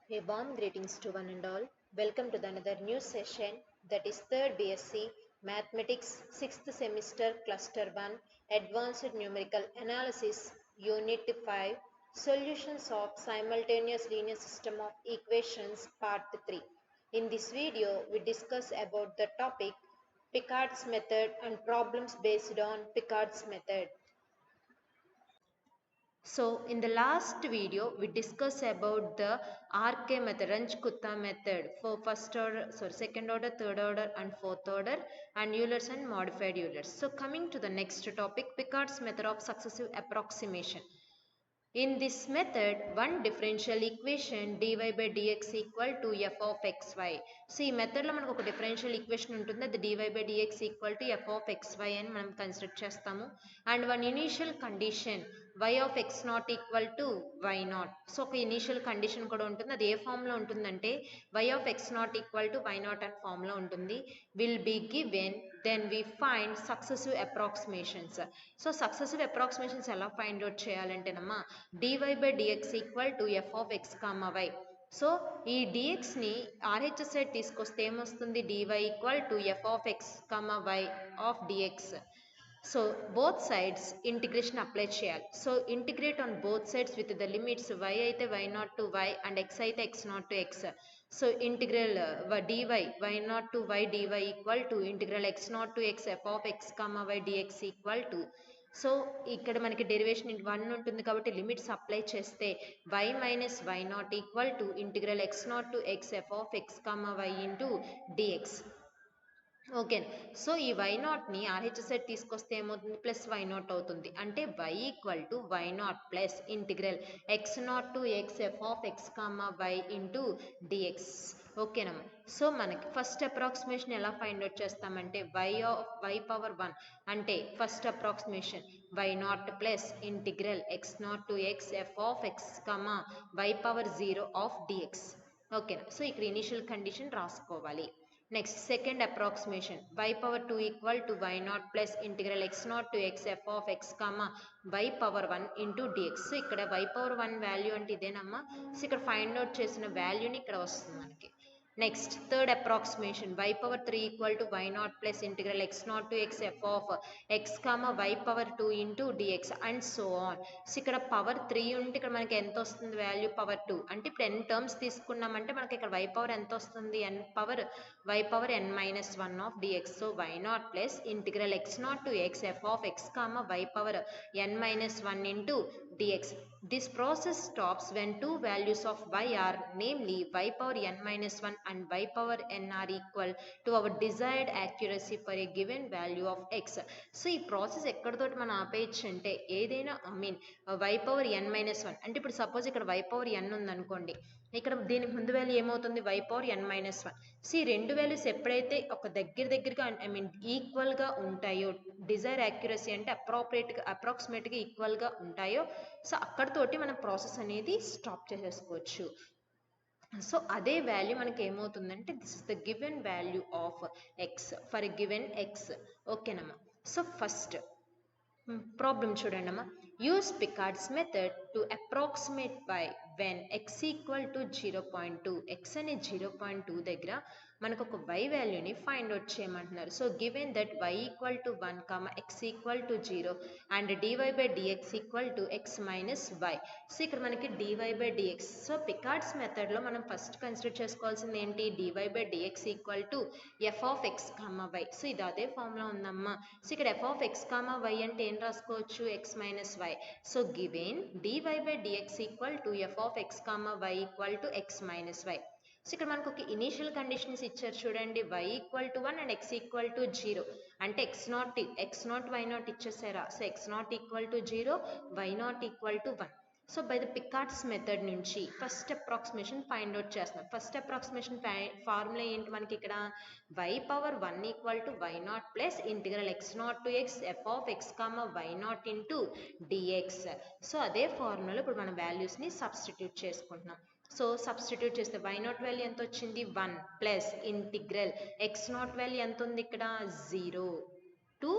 A warm greetings to one and all. Welcome to another new session, that is 3rd BSc Mathematics 6th semester cluster 1 Advanced Numerical Analysis Unit 5 Solutions of Simultaneous Linear System of Equations Part 3. In this video we discuss about the topic Picard's method and problems based on Picard's method. So in the last video, we discussed about the RK method, Runge-Kutta method for second order, third order and fourth order and Euler's and modified Euler's. So coming to the next topic, Picard's method of successive approximation. In this method, one differential equation dy by dx equal to f of xy. So ఈ method లో మనకు ఒక differential equation ఉంటుంది, అది dy by dx equal to f of xy అని మనం consider చేస్తాము. And one initial condition y of x not equal to y not. So ఒక ఇనీషియల్ కండిషన్ కూడా ఉంటుంది, అది ఏ ఫామ్ లో ఉంటుందంటే y of x not equal to y not అనే ఫామ్ లో ఉంటుంది. Will be given then we find successive approximations. So successive approximations ఎలా ఫైండ్ అవుట్ చేయాలంటేనమ్మా dy by dx equal to f of x, y. So ఈ dx ని RHS side తీసుకొస్తే ఏమొస్తుంది, dy equal to f of x, y of dx. So both sides integration apply చేయాలి. So integrate on both sides with the limits y అయితే y not to y and x అయితే x not to x. So integral dy y not to y dy equal to integral x not to x f of x, y dx equal to. So ఇక్కడ మనకి derivation 1 ఉంటుంది కాబట్టి limits apply చేస్తే y minus y not equal to integral x not to x f of x, y into dx. Okay, so ఈ why నాట్ని RH side తీసుకొస్తే ఏమవుతుంది, plus why naught అవుతుంది. అంటే y equal to y naught plus integral x naught to x f of x y into dx. ఓకేనమ్మా. So మనకి first approximation ఎలా find out చేస్తామంటే y power 1 అంటే first approximation y naught plus integral x naught to x f of x y power 0 of dx. ఓకేనా. So ఇక్కడ initial condition రాసుకోవాలి. Next second approximation y power 2 equal to y naught plus integral x not to x f of x, y power 1 into dx. So ఇక్కడ y power 1 value అంటే ఇదేనమ్మా. So ఇక్కడ find out చేసిన వాల్యూని ఇక్కడ వస్తుంది మనకి. Next third approximation y power 3 equal to y naught plus integral x not to x f of x, y power 2 into dx and so on. So ఇక్కడ power 3 ఉంటే ఇక్కడ మనకి ఎంత వస్తుంది వాల్యూ, పవర్ 2. అంటే ఇప్పుడు n టర్మ్స్ తీసుకున్నామంటే మనకి ఇక్కడ y పవర్ ఎంత వస్తుంది, y power n minus 1 of dx. So y naught plus integral x not to x f of x, y power n minus 1 into dx. This process stops when two values of y are namely y power n minus 1 and y power n are equal to our desired accuracy for a given value of x. So ఈ process ఎక్కడితోటి మనం ఆపేయచ్చు అంటే ఏదైనా y power n minus 1 అంటే ఇప్పుడు suppose ఇక్కడ y power n ఉందనుకోండి, ఇక్కడ దీని ముందు వాల్యూ ఏమవుతుంది y power n minus 1. So ఈ రెండు వాల్యూస్ ఎప్పుడైతే ఒక దగ్గరగా ఈక్వల్గా ఉంటాయో, డిజైర్ యాక్యురసీ అంటే అప్రాక్సిమేట్గా ఈక్వల్గా ఉంటాయో, సో అక్కడతోటి మనం ప్రాసెస్ అనేది స్టాప్ చేసేసుకోవచ్చు. సో అదే వాల్యూ మనకి ఏమవుతుందంటే this is the given value of X for given X. ఓకేనమ్మా. సో ఫస్ట్ ప్రాబ్లం చూడండి అమ్మా. Use Picard's method to approximate y when x equal to 0.2. x అనే 0.2 దగ్గర మనకు ఒక y వాల్యూని ఫైండ్ అవుట్ చేయమంటున్నారు. So given that y equal to 1, x equal to 0 and dy by dx equal to x minus y. So ఇక్కడ మనకి dy by dx. So Picard's మెథడ్లో మనం ఫస్ట్ కన్సిడర్ చేసుకోవాల్సింది ఏంటి, dy by dx equal to f of x, y. So ఇది అదే formula ఉందమ్మా. So ఇక్కడ f ఆఫ్ x, y అంటే ఏం రాసుకోవచ్చు, x minus y. So given dy by dx equal to f of x, y equal to x minus y. So ఇక్కడ మనకు ఒక ఇనీషియల్ కండిషన్స్ ఇచ్చారు చూడండి, y equal to 1 and x equal to 0 అంటే x not y not ఇచ్చేసారా. So x not equal to 0, y not equal to 1. So by the Picard's method నుంచి first approximation find out చేస్తున్నాం. First approximation formula ఏంటి మనకి ఇక్కడ, y power 1 equal to y naught plus integral x not to x f of x, y naught into dx. So అదే ఫార్ములాలో ఇప్పుడు మనం వాల్యూస్ని substitute చేసుకుంటున్నాం. సో సబ్స్టిట్యూట్ చేస్తే y నాట్ వాల్యూ ఎంత వచ్చింది 1 plus integral x not value ఎంత ఉంది ఇక్కడ 0 టు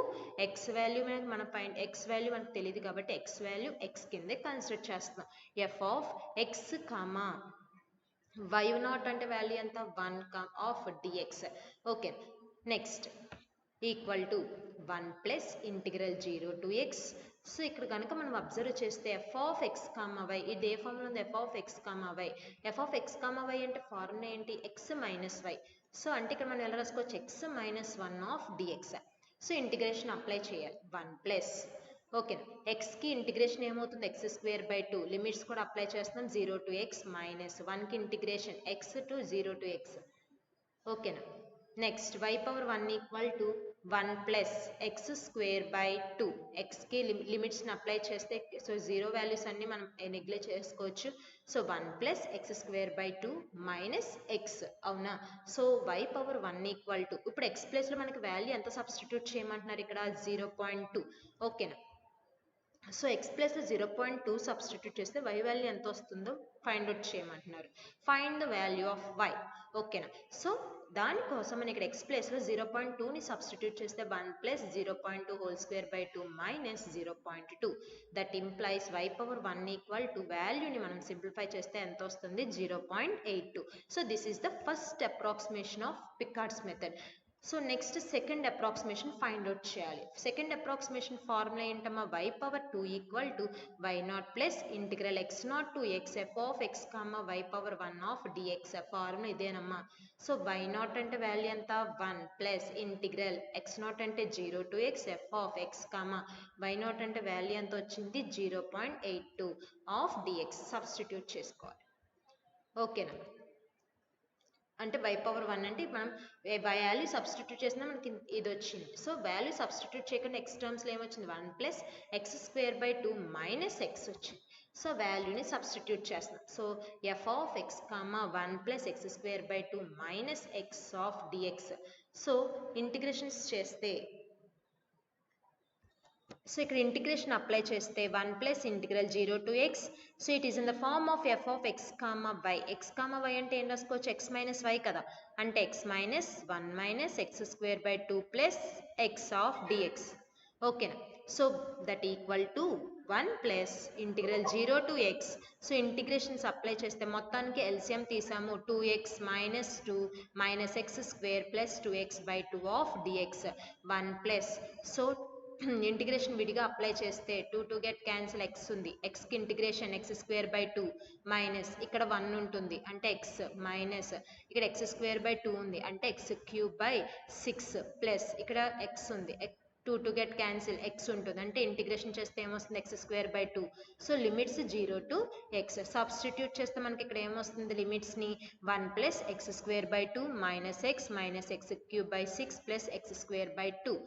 x వాల్యూ మన పైన x వాల్యూ మనకు తెలియదు కాబట్టి x వాల్యూ x కిందే కన్సిడర్ చేస్తున్నాం. f ఆఫ్ x, y0 అంటే వాల్యూ ఎంత 1 of dx. Okay, next equal to 1 plus integral 0 to x. So ఇక్కడ కనుక మనం అబ్జర్వ్ చేస్తే f of x comma y, ఇది ఏ ఫార్ములా ఉంది, f of x comma y. f of x comma y అంటే formula ఏంటి, x మైనస్ y. సో అంటే ఇక్కడ మనం ఎలా రాసుకోవచ్చు, x minus 1 of dx. So integration apply చేయాలి, 1 ప్లస్ ఓకే, ఎక్స్కి ఇంటిగ్రేషన్ ఏమవుతుంది, ఎక్స్ స్క్వేర్ బై 2, లిమిట్స్ కూడా అప్లై చేస్తున్నాం, 0 to x మైనస్ 1కి integration x to 0 to x. ఓకేనా, next y power 1 equal to 1 plus x square by 2, ఎక్స్కి లిమిట్స్ని apply చేస్తే సో 0 వాల్యూస్ అన్ని మనం నెగ్లెక్ట్ చేసుకోవచ్చు. So 1 plus x square by 2 minus x, అవునా. So y power 1 equal to, ఇప్పుడు ఎక్స్ ప్లేస్లో మనకి వాల్యూ ఎంత సబ్స్టిట్యూట్ చేయమంటున్నారు ఇక్కడ, 0.2. ఓకేనా, సో ఎక్స్ ప్లస్లో 0.2 సబ్స్టిట్యూట్ చేస్తే y వాల్యూ ఎంత వస్తుందో ఫైండ్ అవుట్ చేయమంటున్నారు. Find the value of y. ఓకేనా, సో దానికోసం మనం ఇక్కడ ఎక్స్ ప్లేస్లో 0.2ని సబ్స్టిట్యూట్ చేస్తే 1 plus 0.2 whole square by 2 minus 0.2. That implies y power 1 equal to వాల్యూని మనం సింప్లిఫై చేస్తే ఎంత వస్తుంది, 0.82. So this is the first approximation of Picard's method. So next second approximation find out చేయాలి. సెకండ్ అప్రాక్సిమేషన్ ఫార్ములా ఏంటమ్మా, y power 2 equal to y0 plus integral x0 to x f of x comma y power 1 of dx. Formula ఇదేనమ్మా. So y0 అంటే value ఎంత, 1 plus integral x0 అంటే 0 to x f of x comma y0 అంటే value ఎంత వచ్చింది, 0.82 of dx. Substitute చేసుకోవాలి. ఓకేనా, అంటే y పవర్ 1 అంటే మనం వాల్యూ సబ్స్టిట్యూట్ చేసినా మనకి ఇది వచ్చింది. సో వాల్యూ సబ్స్టిట్యూట్ చేయకుండా ఎక్స్ టర్మ్స్లో ఏమొచ్చింది, 1 plus x square by 2 minus x వచ్చింది. సో వాల్యూని సబ్స్టిట్యూట్ చేస్తున్నాం. So f of x comma 1 plus x square by 2 minus x of dx. So integrations చేస్తే, సో ఇక్కడ ఇంటిగ్రేషన్ అప్లై చేస్తే 1 plus integral 0 to x. So it is in the form of f of x comma y. x comma y అంటే ఏం రాసుకోవచ్చు, x minus y కదా, అంటే x minus 1 minus x square by 2 plus x of dx. ఓకేనా, so that equal to 1 plus integral 0 to x. So integrations apply చేస్తే మొత్తానికి LCM తీసాము, 2x minus 2 minus x square plus 2x by 2 of dx. 1 plus, so integration విడిగా apply చేస్తే 2 get cancel, x ఉంది, xకి integration x square by 2 minus ఇక్కడ 1 ఉంటుంది అంటే x మైనస్ ఇక్కడ x స్క్వేర్ బై 2 ఉంది అంటే x క్యూబ్ బై 6 ప్లస్ ఇక్కడ x ఉంది, 2 గెట్ క్యాన్సిల్, x ఉంటుంది అంటే ఇంటిగ్రేషన్ చేస్తే ఏమొస్తుంది, x square by 2. So limits 0 to x. Substitute చేస్తే మనకి ఇక్కడ ఏమొస్తుంది, లిమిట్స్ని 1 plus x square by 2 minus x cube by 6 plus x square by 2.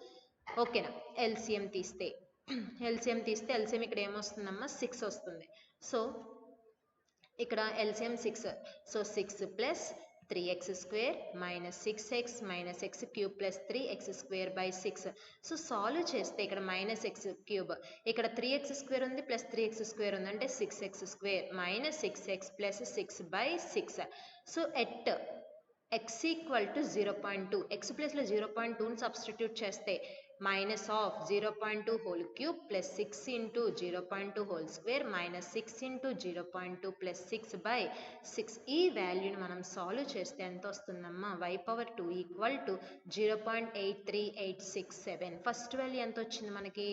ఓకేనా, ఎల్సిఎం తీస్తే ఎల్సిఎం ఇక్కడ ఏమొస్తుందమ్మా, 6 వస్తుంది. సో ఇక్కడ LCM 6. So 6 plus 3x square minus 6x minus x cube plus 3x square by 6. So solve చేస్తే ఇక్కడ minus x cube, ఇక్కడ 3x square ఉంది plus 3x square ఉంది అంటే 6x square minus 6x plus 6 by 6. So at x equal to 0.2, x ప్లేస్లో 0.2ని substitute చేస్తే minus of 0.2 whole cube plus 6 into 0.2 whole square minus 6 into 0.2 plus 6 by 6. ఈ వాల్యూని మనం solve చేస్తే ఎంత వస్తుందమ్మా, y power 2 equal to 0.83867. First value ఎంత వచ్చింది మనకి,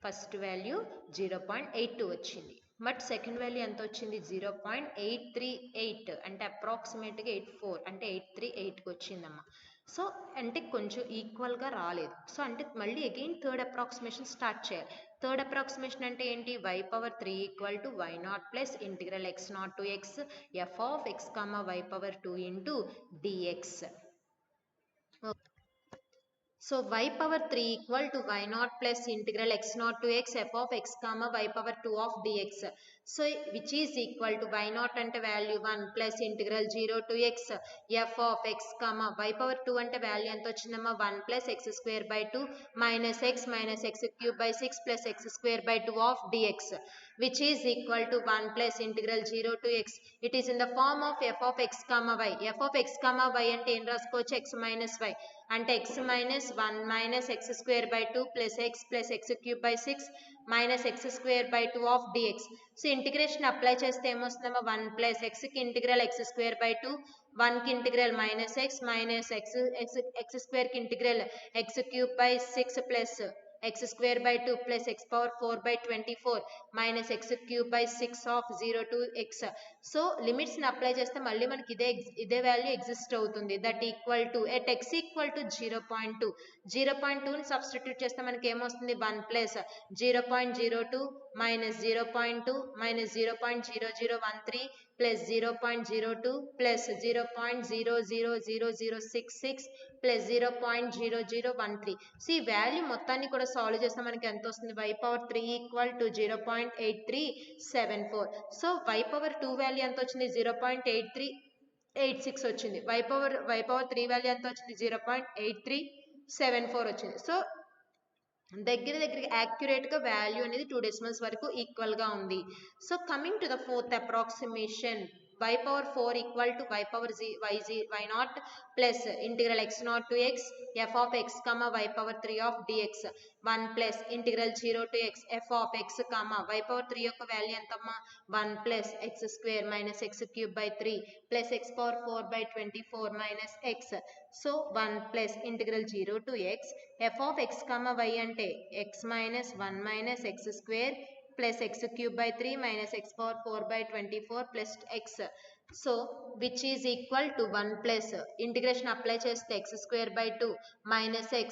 ఫస్ట్ వాల్యూ 0.82 వచ్చింది. బట్ సెకండ్ వాల్యూ ఎంత వచ్చింది, 0.838 అంటే అప్రాక్సిమేట్గా 84 అంటే 838కి వచ్చిందమ్మా. సో అంటే కొంచెం ఈక్వల్గా రాలేదు. సో అంటే మళ్ళీ అగైన్ థర్డ్ అప్రాక్సిమేషన్ స్టార్ట్ చేయాలి. థర్డ్ అప్రాక్సిమేషన్ అంటే ఏంటి, y power 3 equal to y0 plus integral x0 to x f of x comma y power 2 into dx. So y power 3 equal to y0 plus integral x0 to x f of x comma y power 2 of dx. So which is equal to y0 ante value 1 plus integral 0 to x f of x comma y power 2 ante value ento vachindamma 1 plus x square by 2 minus x cube by 6 plus x square by 2 of dx, which is equal to 1 plus integral 0 to x. It is in the form of f of x comma y. f of x comma y ante em raskochu x minus y అంటే x minus 1 minus x square by 2 plus x cube by 6 minus x square by 2 of dx. So integration apply చేస్తే ఏమొస్తుందమ్మా 1 plus x కి integral x square by 2, 1 కి integral minus x square కి integral x cube by 6 plus x square by 2 plus x power 4 by 24 minus x cube by 6 of 0 to x. So limits ని apply చేస్తే మళ్ళీ మనకి ఇదే value exist అవుతుంది. That equal to at x equal to 0.2 ని substitute చేస్తే మనకి ఏమొస్తుంది 1 plus 0.02 minus 0.2 minus 0.0013 plus 0.02 plus 0.000066 plus 0.0013. So ఈ వాల్యూ మొత్తాన్ని కూడా సాల్వ్ చేస్తే మనకి ఎంత వస్తుంది y power 3 equal to 0.8374. So y power 2 value ఎంత వచ్చింది 0.8386 వచ్చింది. y పవర్ 3 వాల్యూ ఎంత వచ్చింది 0.8374 వచ్చింది. సో దగ్గరికి యాక్యురేట్ గా వాల్యూ అనేది 2 డెసిమల్స్ వరకు ఈక్వల్ గా ఉంది. So coming to the fourth approximation, y power 4 equal to y power y naught plus integral x naught to x f of x comma y power 3 of dx 1 plus integral 0 to x f of x comma y power 3 యొక్క value ఎంతమ్మా 1 plus x square minus x cube by 3 plus x power 4 by 24 minus x. So 1 plus integral 0 to x f of x comma y అంటే x minus 1 minus x square plus x cube by 3 minus x power 4 by 24 plus x. So which is equal to 1 plus integration apply చేస్తే x square by 2 minus x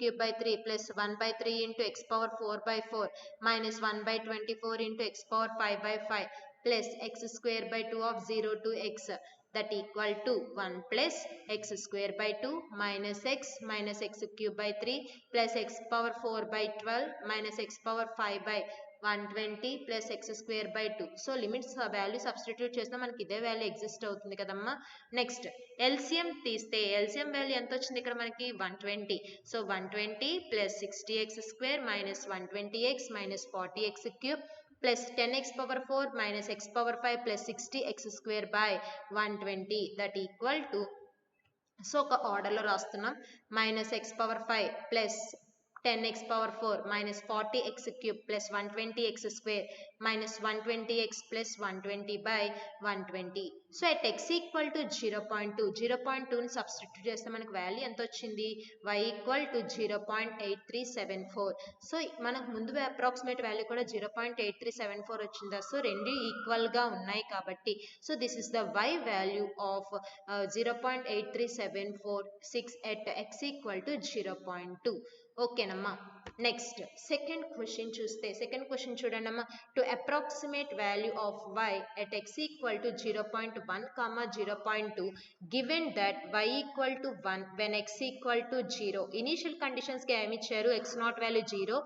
cube by 3 plus 1 by 3 into x power 4 by 4 minus 1 by 24 into x power 5 by 5 plus x square by 2 of 0 to x. That equal to 1 plus x square by 2 minus x cube by 3 plus x power 4 by 12 minus x power 5 by 120 plus x square by 2. So limits value substitute చేస్తే మనకి ఇదే value exist అవుతుంది కదమ్మా. Next LCM తీస్తే LCM value ఎంత వచ్చింది ఇక్కడ మనకి 120. So 120 plus 60x square minus 120x minus 40x cube plus 10x power 4 minus x power 5 plus 60x square by 120. that equal to, so ఒక ఆర్డర్లో రాస్తున్నాం, minus x power 5 plus 10x power 4 minus 40x cube plus 120x square minus 120x plus 120 by 120. So at x equal to 0.2 ని substitute చేస్తే మనకు value ఎంత వచ్చింది y equal to 0.8374. So మనకు ముందు అప్రాక్సిమేట్ వాల్యూ కూడా 0.8374 వచ్చిందా. సో రెండు ఈక్వల్ గా ఉన్నాయి కాబట్టి so this is the y value of 0.83746 at x equal to 0.2. ఓకేనమ్మా. నెక్స్ట్ సెకండ్ క్వశ్చన్ చూస్తే సెకండ్ క్వశ్చన్ చూడండమ్మా. To approximate value of y at x equal to 0.1 comma 0.2 given that y equal to 1 when x equal to 0. Initial conditions కి ఏమి ఇచ్చారు, x not value 0,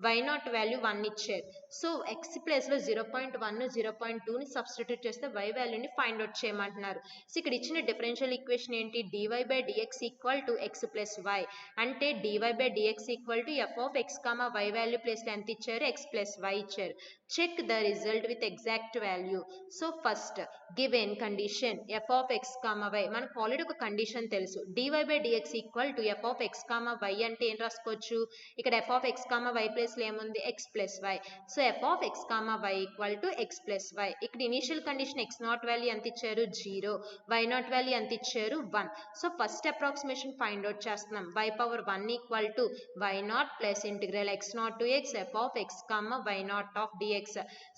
y not value 1 ఇచ్చారు. So x place లో 0.1 0.2 ని substitute చేస్తే y వాల్యూని find out చేయమంటున్నారు. So ఇక్కడ ఇచ్చిన డిఫరెన్షియల్ ఈక్వేషన్ ఏంటి, dy by dx equal to x plus y అంటే dy by dx equal to f of x comma y value place లో ఎంత ఇచ్చారు, x plus y ఇచ్చారు. Check the result with exact value. So first given condition f of x comma y, మనకు already ఒక condition తెలుసు, dy by dx equal to f of x comma y అంటే ఏం రాసుకోవచ్చు, ఇక్కడ f of x comma y place లో ఏముంది x plus y. So f of x comma y equal to x plus y. ఇక్కడ initial condition x not value ఎంత ఇచ్చారు 0, y not value ఎంత ఇచ్చారు 1. So first approximation find out చేస్తున్నాం, y power 1 equal to y naught plus integral x not to x f of x comma y not of dx.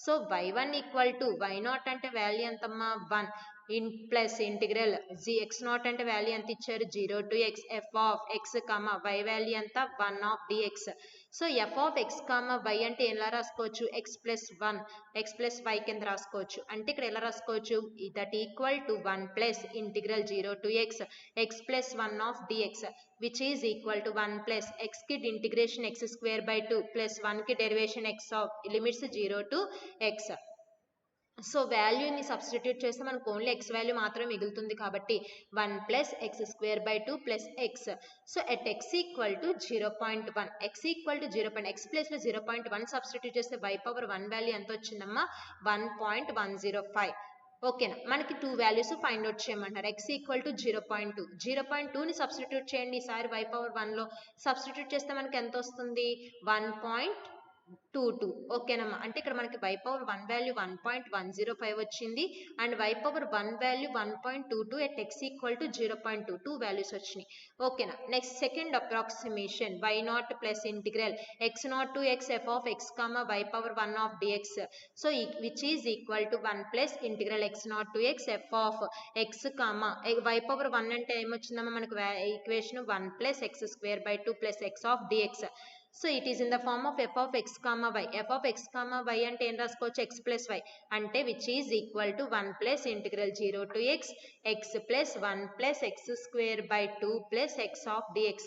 సో y1 equal to y not అంటే value ఎంతమ్మా 1 plus integral x not అంటే value ఎంత ఇచ్చారు 0 to x f of x comma y value ఎంత 1 of dx. So f of x comma y అంటే ఎలా రాసుకోవచ్చు, x plus 1 x plus y కింద రాసుకోవచ్చు. అంటే ఇక్కడ ఎలా రాసుకోవచ్చు, that equal to 1 plus integral 0 to x plus 1 of dx which is equal to 1 plus x కి integration x square by 2 plus 1 కి derivation x of limits 0 to x. So వాల్యూని substitute చేస్తే మనకు ఓన్లీ x వాల్యూ మాత్రమే మిగులుతుంది కాబట్టి 1 plus x square by 2 plus x. So at x equal to 0.1 x equal to 0. x place లో 0.1 substitute చేస్తే y power 1 value ఎంత వచ్చిందమ్మా 1.105. ఓకేనా, మనకి 2 వాల్యూస్ ఫైండ్ అవుట్ చేయమంటారు. x ఈక్వల్ టు 0.2, 0.2ని సబ్స్టిట్యూట్ చేయండి. ఈసారి y పవర్ 1లో సబ్స్టిట్యూట్ చేస్తే మనకి ఎంత వస్తుంది? 1.22. ఓకేనమ్మా, అంటే ఇక్కడ మనకి y పవర్ 1 వాల్యూ 1.105 వచ్చింది and y power 1 value 1.22 at x equal to 0.2, 2 values వచ్చినాయి. ఓకేనా, next second approximation y naught plus integral x not to x f of x comma y power 1 of dx. So which is equal to 1 plus integral x not to x f of x comma y power 1 అంటే ఏమొచ్చిందమ్మా మనకు equation 1 plus x square by 2 plus x of dx. So it is in the form of f of x comma y. f of x comma y అంటే ఏం రాసుకోవచ్చు? x plus y అంటే which is equal to 1 plus integral 0 to x plus 1 plus x square by 2 plus x of dx.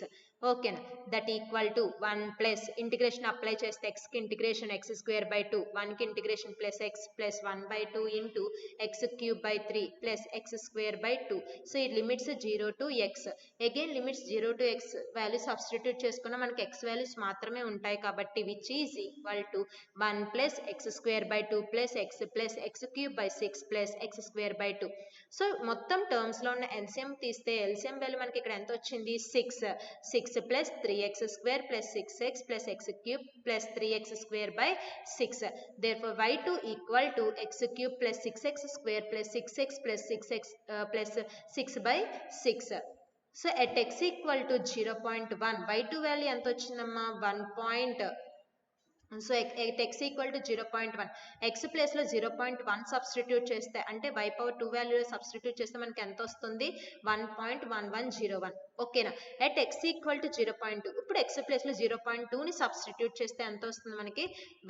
ఓకేనా, that equal to 1 plus integration apply చేస్తే x కి integration x square by 2, 1 కి integration plus x plus 1 by 2 into x cube by 3 plus x square by 2. So ఈ limits 0 to x. Again limits 0 to x value substitute చేసుకున్నా మనకి x values మాత్రమే ఉంటాయి కాబట్టి which is equal to 1 plus x square by 2 plus x cube by 6 plus x square by 2. So మొత్తం terms లో ఉన్న LCM తీస్తే ఎల్సిఎం వాల్యూ మనకి ఇక్కడ ఎంత వచ్చింది? 6 plus 3x square plus 6x plus x cube plus 3x square by 6. therefore y2 equal to x cube plus 6x square plus 6x plus 6x plus 6 by 6. So at x equal to 0.1 y2 value ఎంత వచ్చిందమ్మా? 1. So x equal to 0.1, x place లో 0.1 substitute చేస్తే అంటే y power 2 value substitute చేస్తే మనకి ఎంత వస్తుంది? 1.1101. ఓకేనా, ఎట్ x ఈక్వల్ టు 0.2. ఇప్పుడు x ప్లేస్ లో 0.2ని సబ్స్టిట్యూట్ చేస్తే ఎంత వస్తుంది మనకి?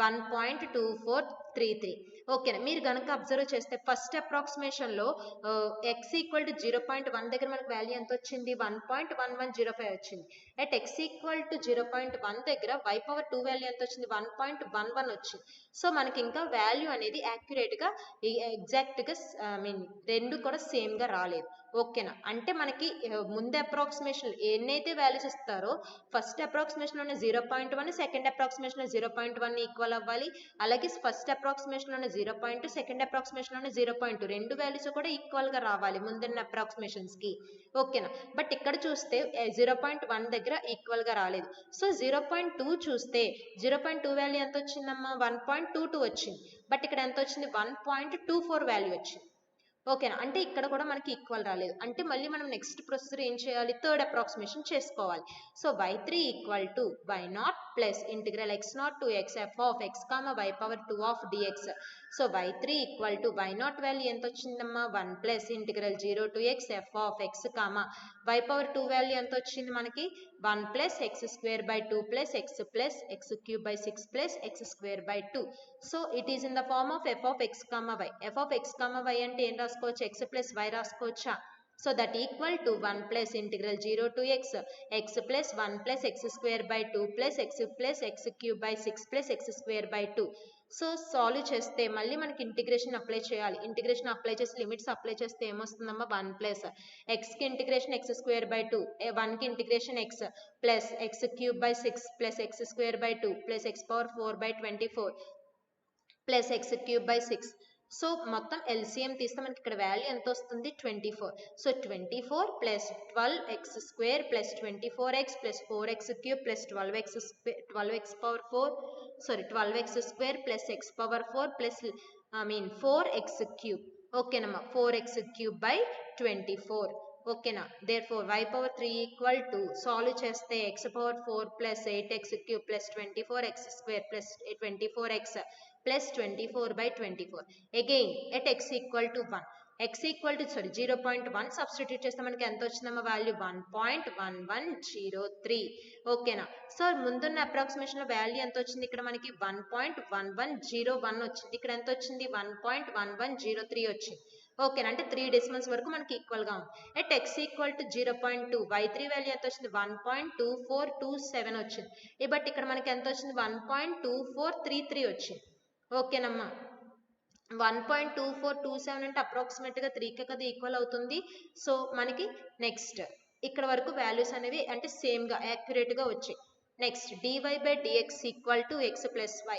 1.2433. ఓకేనా, మీరు కనుక అబ్జర్వ్ చేస్తే ఫస్ట్ అప్రాక్సిమేషన్ లో x ఈక్వల్ టు 0.1 దగ్గర మనకి వాల్యూ ఎంత వచ్చింది? 1.1105 వచ్చింది. ఎట్ x ఈక్వల్ టు 0.1 దగ్గర y పవర్ 2 వాల్యూ ఎంత వచ్చింది? 1.11 వచ్చింది. సో మనకి ఇంకా వాల్యూ అనేది యాక్యురేట్ గా ఎగ్జాక్ట్ గా రెండు కూడా సేమ్ గా రాలేదు. ఓకేనా, అంటే మనకి ముందు అప్రాక్సిమేషన్ ఎన్నైతే వాల్యూస్ ఇస్తారో ఫస్ట్ అప్రాక్సిమేషన్ లోనే 0.1, సెకండ్ అప్రాక్సిమేషన్ లో 0.1 ఈక్వల్ అవ్వాలి. అలాగే ఫస్ట్ అప్రాక్సిమేషన్ లోనే 0.2, సెకండ్ అప్రాక్సిమేషన్ లోనే 0.2 రెండు వాల్యూస్ కూడా ఈక్వల్ గా రావాలి ముందున్న అప్రాక్సిమేషన్స్ కి. ఓకేనా, బట్ ఇక్కడ చూస్తే 0.1 దగ్గర ఈక్వల్ గా రాలేదు. సో 0.2 చూస్తే 0.2 వాల్యూ ఎంత వచ్చిందమ్మా? 1.22 వచ్చింది. బట్ ఇక్కడ ఎంత వచ్చింది? 1.24 వాల్యూ వచ్చింది. ఓకేనా, అంటే ఇక్కడ కూడా మనకి ఈక్వల్ రాలేదు. అంటే మళ్ళీ మనం నెక్స్ట్ ప్రొసీజర్ ఏం చేయాలి? థర్డ్ అప్రాక్సిమేషన్ చేసుకోవాలి. So y3 equal to y naught plus integral x not to x f of x comma y power 2 of dx. So y3 equal to y not value ఎంత వచ్చిందమ్మా? 1 plus integral 0 to x f of x comma y power 2 value ఎంత వచ్చింది మనకి? 1 plus x square by 2 plus x cube by 6 plus x square by 2. So it is in the form of f of x comma y. f of x comma y అంటే ఏం రాసుకోవచ్చు? x plus y రాసుకోవచ్చా? So that equal to 1 plus integral 0 to x plus 1 plus x square by 2 plus x cube by 6 plus x square by 2. So solve చేస్తే మళ్ళీ మనకి integration apply చేయాలి. Integration apply చేసి limits apply చేస్తే ఏమొస్తుందమ్మా? 1 plus x కి integration x square by 2, 1 కి integration x plus x cube by 6 plus x square by 2 plus x power 4 by 24 plus x cube by 6. So మొత్తం LCM తీస్తే మనకి ఇక్కడ వాల్యూ ఎంత వస్తుంది? 24. So 24 plus 12x square plus 24x plus 4x cube plus 12x power 12x square plus x power 4 plus 4x cube. ఓకేనమ్మా, 4x cube by 24. ఓకేనా, therefore y power 3 equal to solve చేస్తే x power 4 plus 8x cube plus 24x square plus 24x plus 24 by 24. Again at x equal to 1, x equal to 0.1 substitute చేస్తే మనకి ఎంత వచ్చిందమ్మా value? 1.1103. ఓకేనా, so ముందున్న approximation లో value ఎంత వచ్చింది? ఇక్కడ మనకి 1.1101 వచ్చింది. ఇక్కడ ఎంత వచ్చింది? 1.1103 వచ్చింది. ఓకేనా, అంటే 3 డెసిమల్స్ వరకు మనకి ఈక్వల్ గా ఉంది. At x equal to 0.2, y3 value ఎంత వచ్చింది? 1.2427 వచ్చింది. బట్ ఇక్కడ మనకి ఎంత వచ్చింది? 1.2433 వచ్చింది. ఓకేనమ్మా, 1.2427 అంటే అప్రాక్సిమేట్ గా 3కి కదా ఈక్వల్ అవుతుంది. సో మనకి నెక్స్ట్ ఇక్కడ వరకు వాల్యూస్ అనేవి అంటే సేమ్ గా యాక్యురేట్ గా వచ్చాయి. Next dy by dx equal to x plus y.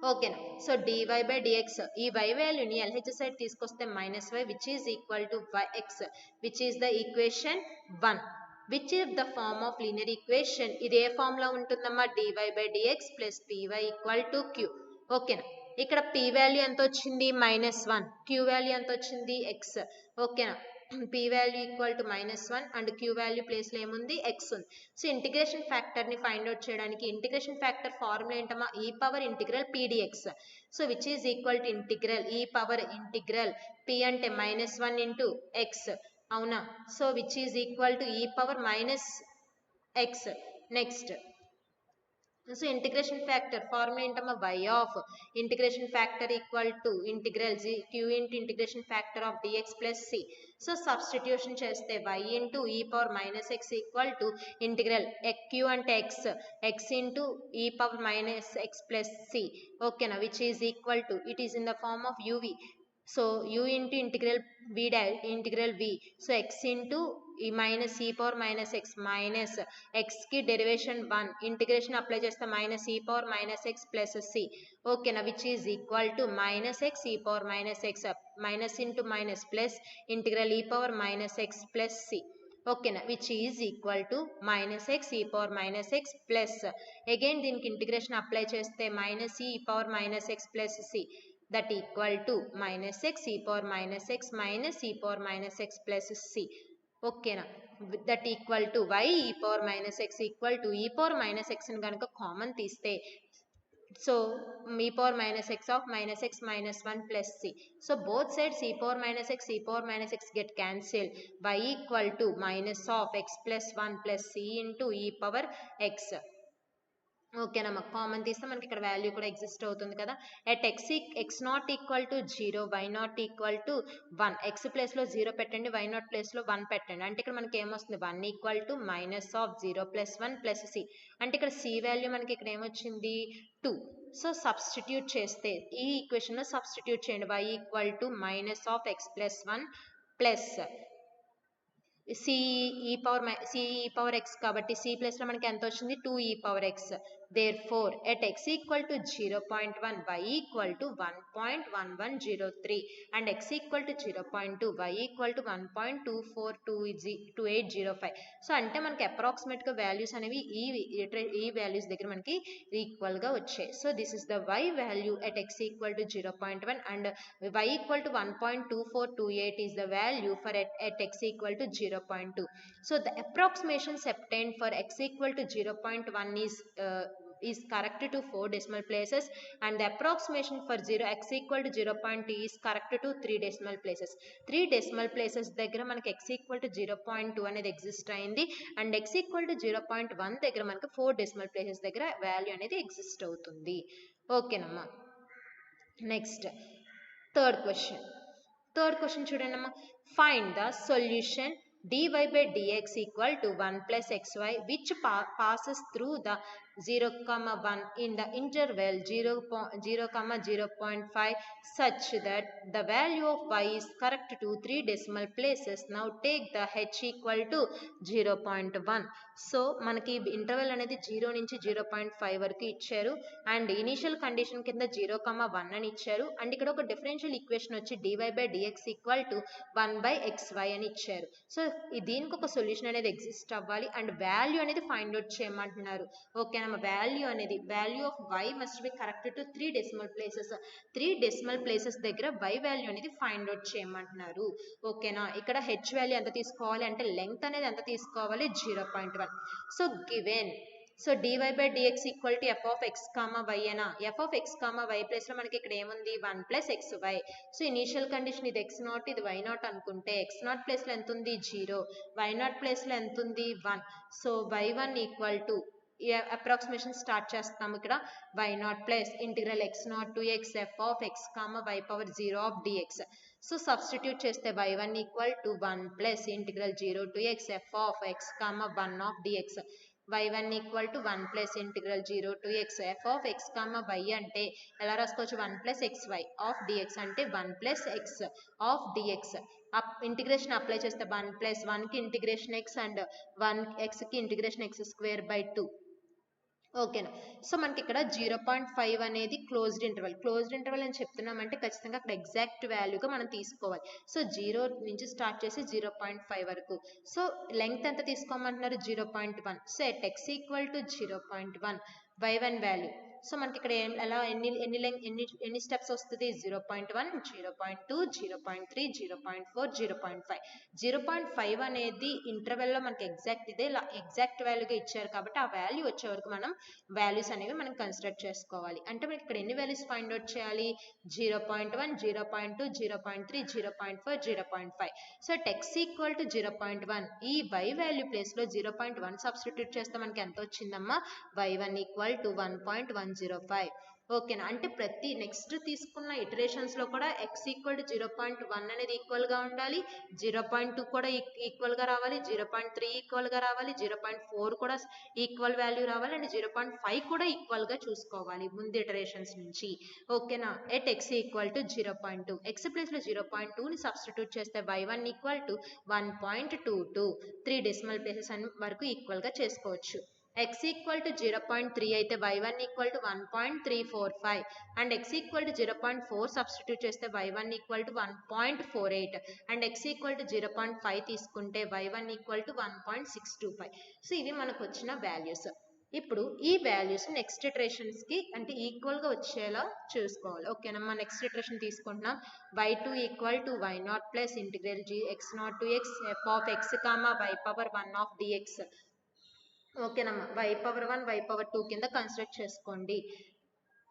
ఓకేనా. సో dy by dx ఈ y వాల్యూని LHS సైడ్ తీసుకొస్తే -y which is equal to x which is the equation 1 which is the form of linear equation. ఇది ఏ form లో ఉంటుందమ్మా, dy by dx plus py equal to q. ఓకేనా. ఇక్కడ p value ఎంత వచ్చింది -1, q value ఎంత వచ్చింది x. ఓకేనా. p value equal to -1 and q value place లో ఏముంది x ఉంది. సో ఇంటిగ్రేషన్ ఫ్యాక్టర్ ని ఫైండ్ అవుట్ చేయడానికి ఇంటిగ్రేషన్ ఫ్యాక్టర్ ఫార్ములా ఏంటమ్మా, e power integral pdx. So which is equal to integral e power integral p అంటే -1 into x, అవునా. So which is equal to e power -x. Next so integration factor formula ఏంటమ్మా, y of integration factor equal to integral q into integration factor of dx plus c. So substitution చేస్తే y into e power -x equal to integral q అంటే x into e power -x plus c. ఓకేనా. Which is equal to it is in the form of uv. So u into integral v. So x into ఈ minus e power -x minus x కి derivation 1 integration apply చేస్తే -e power -x plus c. ఓకేనా. Which is equal to -x e power -x minus into minus plus integral e power -x plus c. ఓకేనా. Which is equal to -x e power -x plus again దీనికి integration apply చేస్తే -e power -x plus c that equal to -x e power -x minus e power -x plus c. ఓకేనా. That equal to y e power -x equal to e power -x ని కనుక common తీస్తే so e power -x of -x minus 1 plus c. So both sides e power -x e power -x get cancelled. y equal to minus of x plus 1 plus c into e power x. ఓకేనా. మాకు common తీస్తే మనకి ఇక్కడ value కూడా exist అవుతుంది కదా. At x not equal to 0 y not equal to 1 x place లో 0 పెట్టండి, y నాట్ ప్లేస్ లో 1 పెట్టండి. అంటే ఇక్కడ మనకి ఏమొస్తుంది 1 equal to minus of 0 plus 1 plus c. అంటే ఇక్కడ c వాల్యూ మనకి ఇక్కడ ఏమొచ్చింది 2. సో సబ్స్టిట్యూట్ చేస్తే ఈ ఈక్వేషన్ లో సబ్స్టిట్యూట్ చేయండి. y equal to minus of x plus 1 plus c e power x కాబట్టి c ప్లస్ లో మనకి ఎంత వచ్చింది 2e power x. therefore at x equal to 0.1 y equal to 1.1103 and x equal to 0.2 y equal to 1.242805. So అంటే మనకి approximate గా values అనేవి ఈ వాల్యూస్ దగ్గర మనకి ఈక్వల్ గా వచ్చాయి. So this is the y value at x equal to 0.1 and y equal to 1.2428 is the value for at x equal to 0.2. So the approximations obtained for x equal to 0.1 is correct to 4 decimal places and the approximation for x equal to 0.2 is correct to 3 decimal places. 3 decimal places దగ్గర మనకి x equal to 0.2 అనేది exist అయింది and x equal to 0.1 దగ్గర మనకి 4 decimal places దగ్గర value అనేది exist అవుతుంది. ఓకేనమ్మా. నెక్స్ట్ థర్డ్ క్వశ్చన్ చూడండి అమ్మా. Find the solution dy by dx equal to 1 plus xy which passes through the 0,1 in the interval 0,0.5 such that the value of y is correct to 3 decimal places. Now take the h equal to 0.1. So మనకి interval అనేది 0 నుంచి 0.5 వరకు ఇచ్చారు and initial condition కింద 0,1 అని ఇచ్చారు and ఇక్కడ ఒక డిఫరెన్షియల్ ఈక్వేషన్ వచ్చి dy by dx equal to 1 by xy అని ఇచ్చారు. సో దీనికి ఒక సొల్యూషన్ అనేది ఎగ్జిస్ట్ అవ్వాలి అండ్ వాల్యూ అనేది ఫైండ్ అవుట్ చేయమంటున్నారు. ఓకేనా. Value of y must be correct to 3 decimal places. 3 decimal places దగ్గర y వాల్యూ అనేది ఫైండ్ అవుట్ చేయమంటున్నారు. ఓకేనా. ఇక్కడ h వాల్యూ ఎంత తీసుకోవాలి అంటే లెంగ్త్ అనేది ఎంత తీసుకోవాలి 0.1. So given so dy by dx equal to f of x, y అనా f of x, y place లో మనకి ఇక్కడ ఏముంది 1 plus xy. So initial condition ఇది x నాట్ ఇది y నాట్ అనుకుంటే x నాట్ ప్లేస్ లో ఎంత ఉంది 0, y నాట్ ప్లేస్ లో ఎంత ఉంది 1. So y1 equal to approximation start చేస్తాము. ఇక్కడ y naught plus integral x not to x f of x, y power 0 of dx. So substitute చేస్తే y1 equal to 1 plus integral 0 to x f of x, 1 of dx. y1 equal to 1 plus integral 0 to x f of x, y అంటే ఎలా రాసుకోవచ్చు 1 plus xy of dx అంటే 1 plus x of dx. Integration apply చేస్తే 1 plus 1 కి integration x and 1 x కి integration x square by 2. ఓకేనా. So మనకి ఇక్కడ 0.5 అనేది క్లోజ్డ్ ఇంటర్వల్ అని చెప్తున్నామంటే ఖచ్చితంగా అక్కడ ఎగ్జాక్ట్ వాల్యూగా మనం తీసుకోవాలి. సో 0 నుంచి స్టార్ట్ చేసి 0.5 వరకు. సో లెంగ్త్ ఎంత తీసుకోమంటున్నారు? 0.1. So at x equal to 0.1 y1 value. So మనకి ఇక్కడ ఎలా ఎన్ని స్టెప్స్ వస్తుంది? 0.1, 0.2, 0.3, 0.4, 0.5. 0.5 అనేది ఇంటర్వెల్లో మనకి ఎగ్జాక్ట్ వాల్యూగా ఇచ్చారు కాబట్టి ఆ వాల్యూ వచ్చే వరకు మనం వాల్యూస్ అనేవి మనం కన్సిడర్ చేసుకోవాలి. అంటే మనకి ఇక్కడ ఎన్ని వాల్యూస్ ఫైండ్ అవుట్ చేయాలి? 0.1, 0.2, 0.3, 0.4, 0.5. సో x ఈక్వల్ టు 0.1 ఈ y వాల్యూ ప్లేస్లో 0.1 సబ్స్టిట్యూట్ చేస్తే మనకి ఎంత వచ్చిందమ్మా? y1 equal to 1.105. ఓకేనా. అంటే ప్రతి నెక్స్ట్ తీసుకున్న ఇటరేషన్స్లో కూడా x ఈక్వల్ టు 0.1 అనేది ఈక్వల్గా ఉండాలి, 0.2 కూడా ఈక్వల్గా రావాలి, 0.3 ఈక్వల్గా రావాలి, 0.4 కూడా ఈక్వల్ వాల్యూ రావాలి, అండ్ 0.5 కూడా ఈక్వల్గా చూసుకోవాలి ముందు ఇటరేషన్స్ నుంచి. ఓకేనా. At x equal to 0.2 x ప్లేస్లో 0.2ని సబ్స్టిట్యూట్ చేస్తే y1 equal to 1.22 3 decimal places వరకు ఈక్వల్గా చేసుకోవచ్చు. x ఈక్వల్ టు 0.3 అయితే y1 equal to 1.345 and x equal to 0.4 substitute చేస్తే y1 equal to 1.48 and x equal to 0.5 తీసుకుంటే y1 ఈక్వల్ టు 1.625. సో ఇవి మనకు వచ్చిన వాల్యూస్. ఇప్పుడు ఈ వాల్యూస్ నెక్స్ట్ ఇటరేషన్స్కి అంటే ఈక్వల్గా వచ్చేలా చూసుకోవాలి. ఓకేనమ్మా. నెక్స్ట్ ఇటరేషన్ తీసుకుంటున్నాం. y2 equal to y0 plus integral x0 to x f of x comma y power 1 of dx. ఓకేనమ్మా. y పవర్ 1 y పవర్ 2 కింద కన్సిడర్ చేసుకోండి.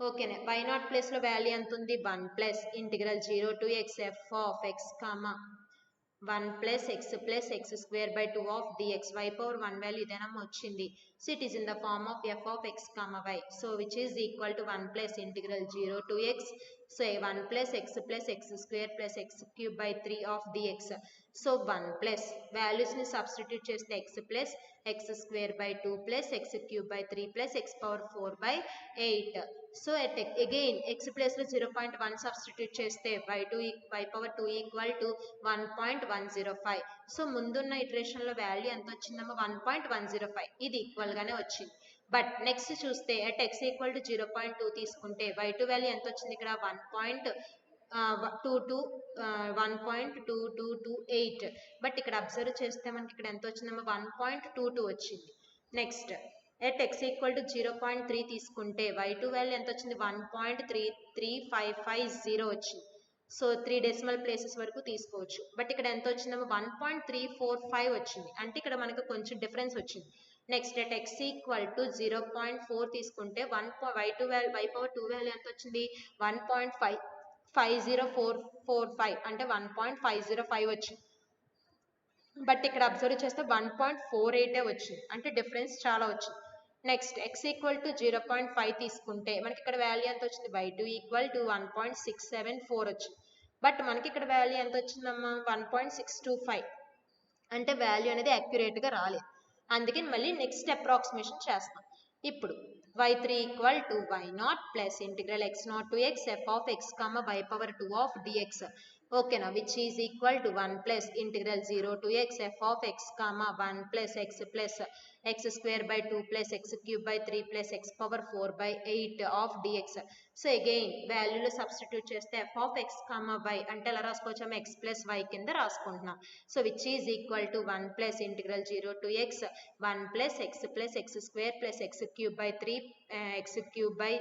ఓకేనా. y0 ప్లేస్లో వాల్యూ ఎంత ఉంది? 1 plus integral 0 to x f of x comma 1 plus x square by 2 of dx. y power 1 value ఇదేనమ్మా వచ్చింది. So it is in the form of f of x comma y. So which is equal to 1 plus integral 0 to x. So 1 plus x square plus x cube by 3 of dx. So 1 plus వాల్యూస్ని substitute చేస్తే x plus x square by 2 plus x cube by 3 plus x power 4 by 8. So again x ప్లేస్లో 0.1 substitute చేస్తే y power 2 equal to 1.105. So ముందున్న ఇటరేషన్లో value ఎంత వచ్చిందమ్మా? 1.105. ఇది ఈక్వల్గానే వచ్చింది. But next చూస్తే అట్ x ఈక్వల్ టు 0.2 తీసుకుంటే y2 వాల్యూ ఎంత వచ్చింది? ఇక్కడ 1.2228. బట్ ఇక్కడ అబ్జర్వ్ చేస్తే మనకి ఇక్కడ ఎంత వచ్చిందమ్మా? 1.22 వచ్చింది. Next at x equal to 0.3 తీసుకుంటే y2 వాల్యూ ఎంత వచ్చింది? 1.33550 వచ్చింది. సో 3 డెసిమల్ ప్లేసెస్ వరకు తీసుకోవచ్చు. బట్ ఇక్కడ ఎంత వచ్చిందమ్మా? 1.345 వచ్చింది. అంటే ఇక్కడ మనకు కొంచెం డిఫరెన్స్ వచ్చింది. Next at x equal to 0.4 తీసుకుంటే y పవర్ 2 వాల్యూ ఎంత వచ్చింది? 1.50445 అంటే 1.505 వచ్చింది. బట్ ఇక్కడ అబ్జర్వ్ చేస్తే 1.48 వచ్చింది. అంటే డిఫరెన్స్ చాలా వచ్చింది. నెక్స్ట్ x ఈక్వల్ టు 0.5 తీసుకుంటే మనకి ఇక్కడ వాల్యూ ఎంత వచ్చింది? y2 ఈక్వల్ టు 1.674 వచ్చింది. బట్ మనకి ఇక్కడ వాల్యూ ఎంత వచ్చిందమ్మా? 1.625. అంటే వాల్యూ అనేది యాక్యురేట్గా రాలేదు. అందుకని మళ్ళీ నెక్స్ట్ అప్రాక్సిమేషన్ చేస్తాం. ఇప్పుడు y3 equal to y0 plus integral x0 to x f of x comma y power 2 of dx. ఓకేనా. Which is equal to 1 plus integral 0 to x f of x comma 1 plus x square by 2 plus x cube by 3 plus x power 4 by 8 of dx. So again వాల్యూలో substitute చేస్తే f of x comma y అంటే ఎలా రాసుకోవచ్చాము? x plus y కింద రాసుకుంటున్నాం. So which is equal to 1 plus integral 0 to x 1 plus x square plus x cube by 3 x cube by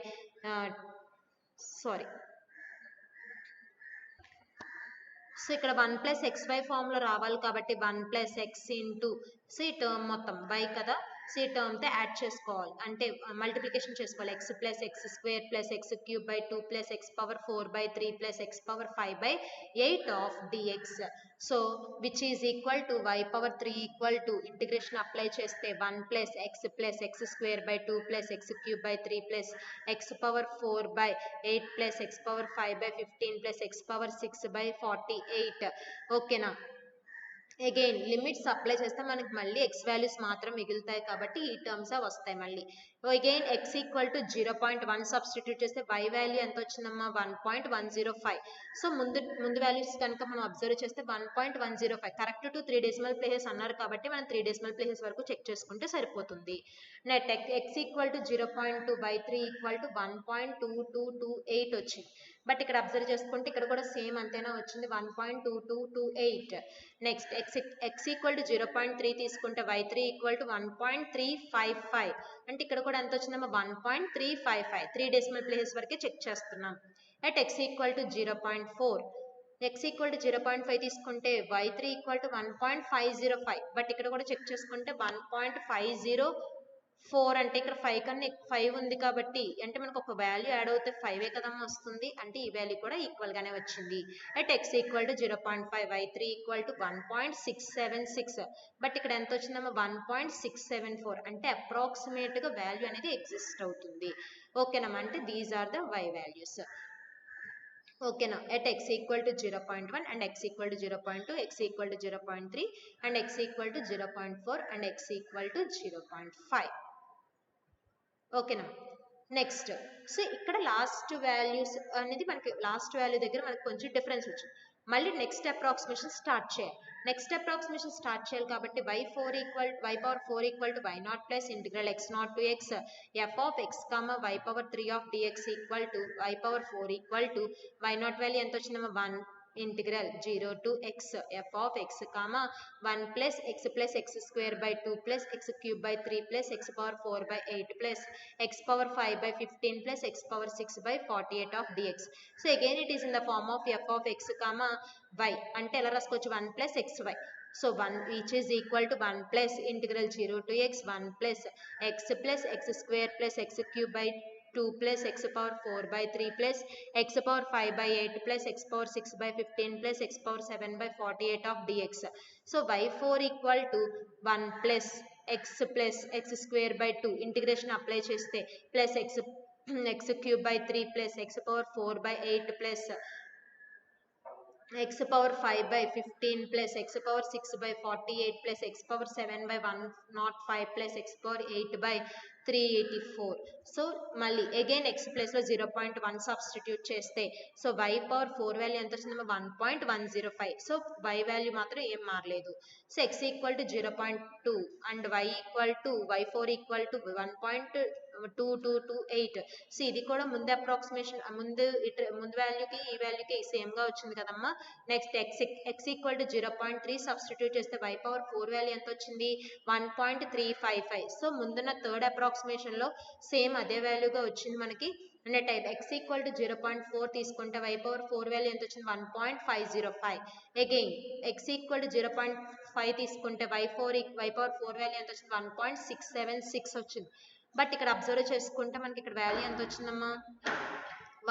so ఇక్కడ 1 plus xy ఫామ్లో రావాలి కాబట్టి 1 ప్లస్ x ఇంటూ సో ఈ టర్మ్ మొత్తం y కదా. So ఈ టర్మ్తో యాడ్ చేసుకోవాలి అంటే మల్టిప్లికేషన్ చేసుకోవాలి. x plus x square plus x cube by 2 plus x power 4 by 3 plus x power 5 by 8 of dx. So which is equal to y power 3 equal to integration apply చేస్తే 1 plus x square by 2 plus x cube by 3 plus x power 4 by 8 plus x power 5 by 15 plus x power 6 by 48. ఓకేనా. Again limits apply చేస్తే మనకి మళ్ళీ X values మాత్రం మిగులుతాయి కాబట్టి ఈ terms వస్తాయి మళ్ళీ. Again X equal to 0.1 substitute చేస్తే y వాల్యూ ఎంత వచ్చిందమ్మా 1.105. సో ముందు వాల్యూస్ కనుక మనం అబ్జర్వ్ చేస్తే 1.105 కరెక్ట్ టు 3 డెసిమల్ ప్లేసెస్ అన్నారు కాబట్టి మనం 3 డెసిమల్ ప్లేసెస్ వరకు చెక్ చేసుకుంటే సరిపోతుంది. Net X equal to 0.2 y3 equal to 1.2228 వచ్చింది. బట్ ఇక్కడ అబ్జర్వ్ చేసుకుంటే ఇక్కడ కూడా సేమ్ అంతేనా వచ్చింది 1.2228. నెక్స్ట్ ఎక్స్ ఈక్వల్ టు 0.3 తీసుకుంటే y3 ఈక్వల్ టు 1.355. అంటే ఇక్కడ కూడా ఎంత వచ్చిందమ్మా 1.355. 3 డెసిమల్ ప్లేసెస్ వరకే చెక్ చేస్తున్నాం. At X equal to 0.4. X equal to 0.5 తీసుకుంటే y3 ఈక్వల్ టు 1.505. బట్ ఇక్కడ కూడా చెక్ చేసుకుంటే 1.504. అంటే ఇక్కడ 5 కన్నా 5 ఉంది కాబట్టి అంటే మనకు ఒక వాల్యూ యాడ్ అవుతే 5 కదమ్మా వస్తుంది. అంటే ఈ వాల్యూ కూడా ఈక్వల్ గానే వచ్చింది. At X equal to 0.5 y3 equal to 1.676. But ఇక్కడ ఎంత వచ్చిందమ్మా 1.674. అంటే అప్రాక్సిమేట్ గా వాల్యూ అనేది ఎగ్జిస్ట్ అవుతుంది. ఓకేనమ్మా, అంటే these are the y values. ఓకేనా, at x equal to 0.1 and x equal to 0.2, x equal to 0.3 and x equal to 0.4 and x equal to 0.5. ఓకేనా, నెక్స్ట్ సో ఇక్కడ లాస్ట్ వాల్యూస్ అనేది మనకి లాస్ట్ వాల్యూ దగ్గర మనకి కొంచెం డిఫరెన్స్ వచ్చింది. మళ్ళీ నెక్స్ట్ అప్రాక్సిమేషన్ స్టార్ట్ చేయాలి. నెక్స్ట్ అప్రాక్సిమేషన్ స్టార్ట్ చేయాలి కాబట్టి y power 4 equal to y0 plus integral x0 to x f of x comma y power 3 of dx equal to y power 4 equal to y0 value ఎంత వచ్చిందమ్మా 1 integral 0 to x f of x comma 1 plus x square by 2 plus x cube by 3 plus x power 4 by 8 plus x power 5 by 15 plus x power 6 by 48 of dx. So again it is in the form of f of x comma y ante ela raskochu 1 plus xy. So 1 which is equal to 1 plus integral 0 to x 1 plus x square plus x cube by 2 plus x power 4 by 3 plus x power 5 by 8 plus x power 6 by 15 plus x power 7 by 48 of dx. So y4 equal to 1 plus x square by 2 integration apply cheste plus x cube by 3 plus x power 4 by 8 plus x power 5 by 15 plus x power 6 by 48 plus x power 7 by 105 plus x power 8 by 384. So మళ్ళీ again x place లో 0.1 substitute చేస్తే so y power 4 value ఎంత వచ్చిందమ్మా 1.105. So y value మాత్రం ఏం మారలేదు. So x equal to 0.2 and y4 equal to 1.2228. So ఇది కూడా ముందు అప్రాక్సిమేషన్ ముందు వాల్యూకి ఈ వాల్యూకి సేమ్ గా వచ్చింది కదమ్మా. Next x equal to 0.3 substitute చేస్తే y పవర్ 4 వాల్యూ ఎంత వచ్చింది 1.355. సో ముందున్న థర్డ్ అప్రాక్సిమేషన్ లో సేమ్ అదే వాల్యూగా వచ్చింది మనకి. అంటే టైప్ x ఈక్వల్ టు 0.4 తీసుకుంటే y పవర్ 4 వాల్యూ ఎంత వచ్చింది 1.505. అగైన్ x ఈక్వల్ టు 0.5 తీసుకుంటే y పవర్ 4 వాల్యూ ఎంత వచ్చింది 1.676 వచ్చింది. బట్ ఇక్కడ అబ్జర్వ్ చేసుకుంటే మనకి ఇక్కడ వాల్యూ ఎంత వచ్చిందమ్మా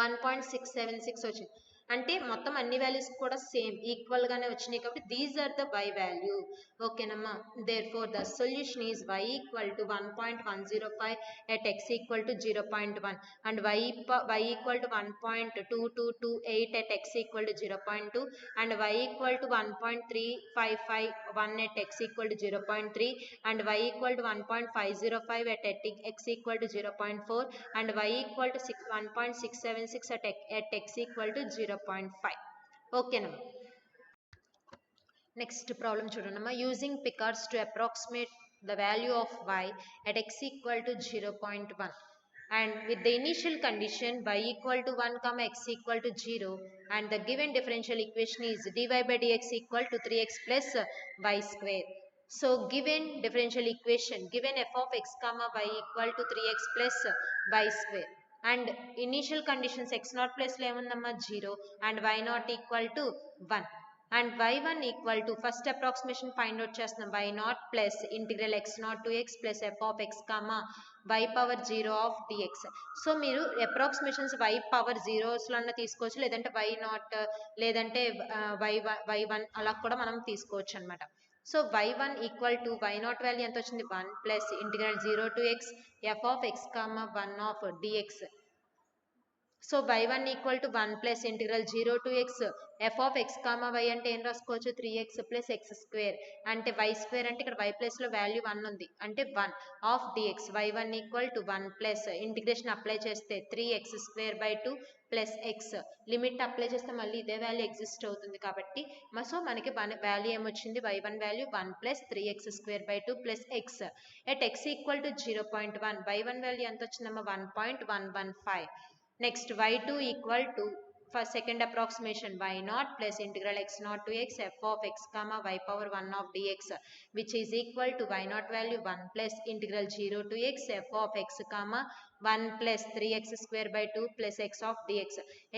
1.676 వచ్చింది. అంటే మొత్తం అన్ని వాల్యూస్ కూడా సేమ్ ఈక్వల్ గానే వచ్చినాయి కాబట్టి these are the y value. ఓకేనమ్మా, therefore the solution is y equal to 1.105 at x equal to 0.1 and y equal to 1.2228 at x equal to 0.2 and y equal to 1.3551 at x equal to 0.3 and y equal to 1.505 at x equal to 0.4 and y equal to 1.676 at x equal to 0.5. ఓకేనా, next problem చూడండి. Using Picard's to approximate the value of y at x equal to 0.1 and with the initial condition y equal to 1 comma x equal to 0 and the given differential equation is dy by dx equal to 3x plus y square. So given differential equation, given f of x comma y equal to 3x plus y square and initial conditions x0 plus లో ఏముందమ్మా 0 and y0 equal to 1 and y1 equal to first approximation find out చేస్తున్నాం y0 plus integral x0 to x plus f of x comma y power 0 of dx. So మీరు approximations y power 0s లో తీసుకోవచ్చు, లేదంటే y0 లేదంటే y1 అలా కూడా మనం తీసుకోవచ్చు అనమాట. So y1 equal to y0 value ఎంత వచ్చింది 1 plus integral 0 to x f of x comma 1 of dx సో y1 equal to 1 plus integral 0 to x f of x comma y అంటే ఏం రాసుకోవచ్చు 3x ప్లస్ ఎక్స్ స్క్వేర్ అంటే y square అంటే ఇక్కడ y ప్లస్లో వాల్యూ 1 ఉంది అంటే 1 of dx y1 equal to 1 plus integration apply చేస్తే 3x square by 2 plus x limit apply చేస్తే మళ్ళీ ఇదే వాల్యూ ఎగ్జిస్ట్ అవుతుంది కాబట్టి సో మనకి వాల్యూ ఏమొచ్చింది y1 value 1 plus 3x square by 2 plus X at x equal to 0.1 y1 value ఎంత వచ్చిందమ్మా 1.115. Next y2 equal to for second approximation y0 plus integral x0 to x f of x comma y power 1 of dx which is equal to y0 value 1 plus integral 0 to x f of x comma 1 plus 3x square by 2 plus x of dx.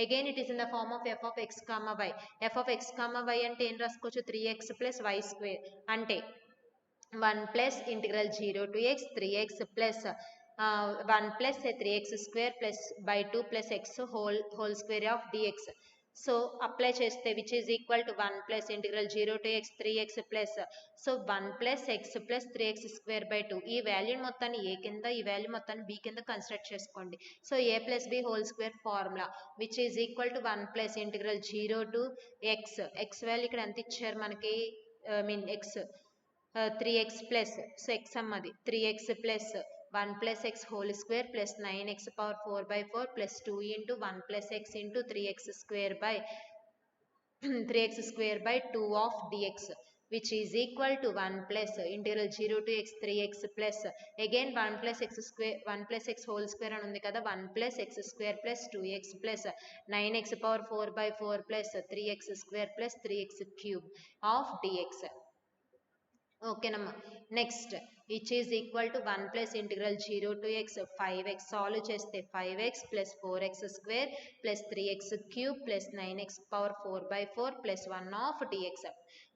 Again it is in the form of f of x comma y. f of x comma y అంటే ఏం రాసుకోవచ్చు 3x plus y square అంటే 1 plus integral 0 to x 3x plus 1 plus 3x square plus by 2 plus x whole square of dx. So apply చేస్తే which is equal to 1 plus integral 0 to x 3x plus so 1 plus x plus 3x square by 2 ఈ value మొత్తాన్ని ఏ కింద ఈ value మొత్తాన్ని B కింద construct చేసుకోండి. So a plus b whole square formula which is equal to 1 plus integral 0 to x x value ఇక్కడ ఎంత ఇచ్చారు మనకి mean x 3x plus so x అమ్మది 3x plus 1 plus x whole square plus 9x power 4 by 4 plus 2 into 1 plus x into 3x square by 2 of dx which is equal to 1 plus integral 0 to x 3x plus again 1 plus x square 1 plus x whole square అని ఉంది కదా 1 plus x square plus 2x plus 9x power 4 by 4 plus 3x square plus 3x cube of dx. Okay nama. Next which is equal to 1 plus integral 0 to x 5x solve cheste 5x plus 4x square plus 3x cube plus 9x power 4 by 4 plus 1 of dx.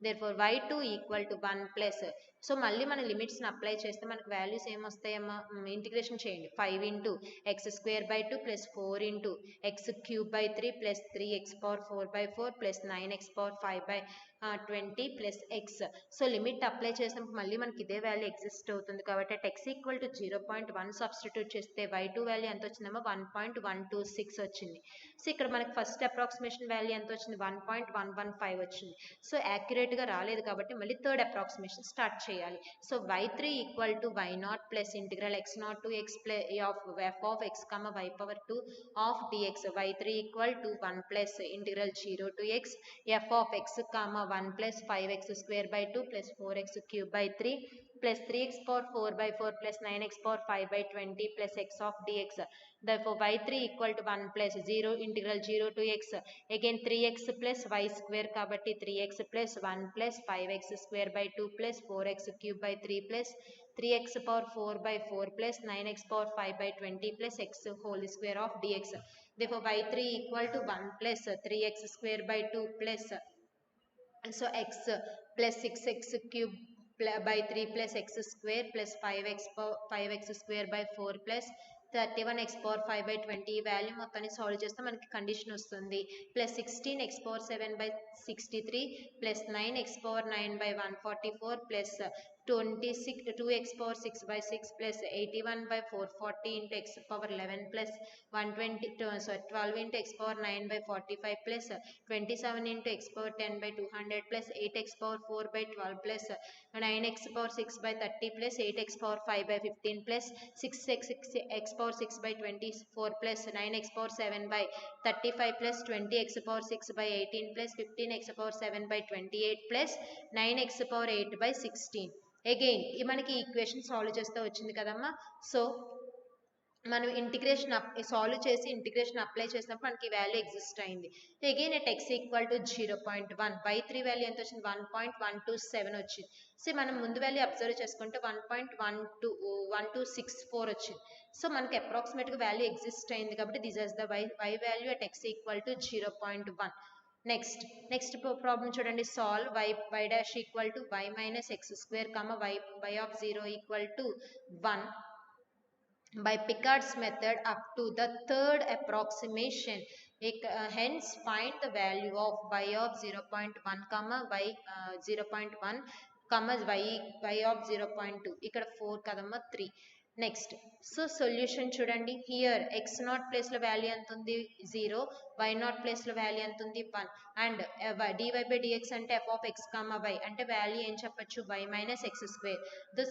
Therefore y2 equal to 1 plus so మళ్ళీ మన limits ని apply చేస్తే మనకు values ఏమొస్తాయమ్మా integration చేయండి 5 into X square by 2 plus 4 into X cube by 3 plus 3x power 4 by 4 plus 9x power 5 by 20 plus X so limit apply చేసినప్పుడు మళ్ళీ మనకి ఇదే వాల్యూ ఎగ్జిస్ట్ అవుతుంది కాబట్టి at X equal to 0.1 substitute చేస్తే y2 value ఎంత వచ్చిందమ్మా 1.126 వచ్చింది. సో ఇక్కడ మనకి ఫస్ట్ అప్రాక్సిమేషన్ వాల్యూ ఎంత వచ్చింది 1.115 వచ్చింది. సో యాక్యురేట్ గా రాలేదు కాబట్టి మళ్ళీ థర్డ్ అప్రాక్సిమేషన్ స్టార్ట్ చేయాలి. So y3 equal to y0 plus integral x0 to x of f of x comma y power 2 of dx y3 equal to 1 plus integral 0 to x f of x comma 1 plus 5x square by 2 plus 4x cube by 3 plus 3x power 4 by 4 plus 9x power 5 by 20 plus x of dx. Therefore y3 equal to 1 plus 0 integral 0 to x again 3x plus y square kabatti 3x plus 1 plus 5x square by 2 plus 4x cube by 3 plus 3x power 4 by 4 plus 9x power 5 by 20 plus x whole square of dx. Therefore y3 equal to 1 plus 3x square by 2 plus so x plus 6x cube by 3 plus x square plus 5x square by 4 plus 31x power 5 by 20 value మొత్తాన్ని solve చేస్తే మనకి condition వస్తుంది plus 16x power 7 by 63 plus 9x power 9 by 144 plus 2x power 6 by 6 plus 81 by 440 into x power 11 plus 12 into x power 9 by 45 plus 27 into x power 10 by 200 plus 8x power 4 by 12 plus 9x power 6 by 30 plus 8x power 5 by 15 plus 6x power 6 by 24 plus 9x power 7 by 35 plus 20x power 6 by 18 plus 15x power 7 by 28 plus 9x power 8 by 16. Again మనకి equation solve చేస్తే వచ్చింది కదమ్మా. So మనం integration solve చేసి integration apply చేసినప్పుడు మనకి value exist అయింది. Again at x equal to 0.1 y3 value ఎంత వచ్చింది 1.127 వచ్చింది. సో మనం ముందు వాల్యూ అబ్జర్వ్ చేసుకుంటే 1.1264 వచ్చింది. సో మనకి అప్రాక్సిమేట్గా వాల్యూ ఎగ్జిస్ట్ అయింది కాబట్టి this is the y value at x equal to 0.1. Next problem చూడండి solve y dash equal to y minus x square comma y of 0 equal to 1 by Picard's method up to the third approximation. Hence find the value of y of 0.1 comma y 0.1 comma y of 0.2 ఇక్కడ 4 కదమ్మా 3 next so solution చూడండి here x naught place లో value ఎంత ఉంది 0, y naught place లో value ఎంత ఉంది 1 and dy by dx అంటే f of x comma y అంటే వాల్యూ ఏం చెప్పొచ్చు y minus x square.